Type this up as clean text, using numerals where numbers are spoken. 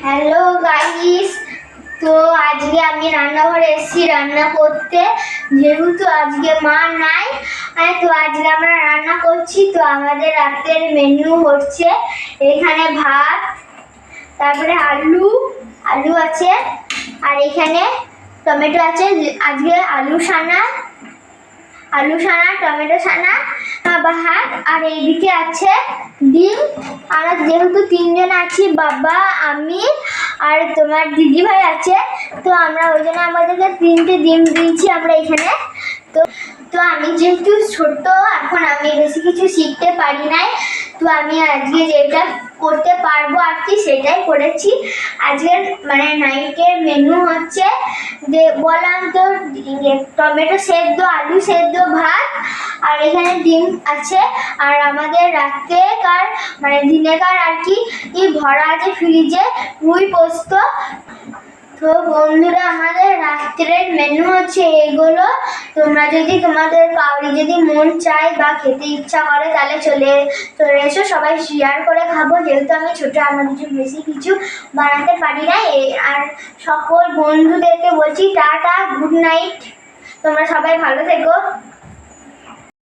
Hello guys, তো আজকে আমি রান্নাঘরে এসেছি রান্না করতে। যেহেতু আজকে মা নাই, তো আজকে আমরা রান্না করছি। তো আমাদের রাতের মেনু হচ্ছে এখানে ভাত, তারপরে আলু আলু আছে, আর এখানে টমেটো আছে। আজকে আলু সানা টমেটো সানা ভাত, আর এইদিকে আছে ডিম। আমরা যেহেতু তিনজন আছি, বাবা, আমি আর তোমার দিদি ভাই আছে, তো আমরা ওই জন্য আমাদেরকে 3টে ডিম দিয়েছি আমরা এখানে। তো তো আমি যেহেতু ছোট, এখন আমি বেশি কিছু শিখতে পারি নাই, তো আমি আজকে যেটা করতে পারবো আর কি সেটাই করেছি। আজকের মানে নাইটের মেনু হচ্ছে যে বললাম তো, টমেটো সেদ্ধ, আলু সেদ্ধ, ভাত, আর এখানে ডিম আছে। আর আমাদের রাত্রেকার মানে দিনেকার আর কি ভরা আছে ফ্রিজে রুই পোস্ত। তো বন্ধুরা, আমাদের রাত্রের মেনু হচ্ছে এগুলো। তোমরা যদি তোমাদের কাউরি যদি মন চায় বা খেতে ইচ্ছা করে, তাহলে চলে এসো, সবাই শেয়ার করে খাবো। যেহেতু আমি ছোট, আমার বেশি কিছু বানাতে পারি না। আর সকল বন্ধুদেরকে বলছি টাটা, গুড নাইট, তোমরা সবাই ভালো থেকো।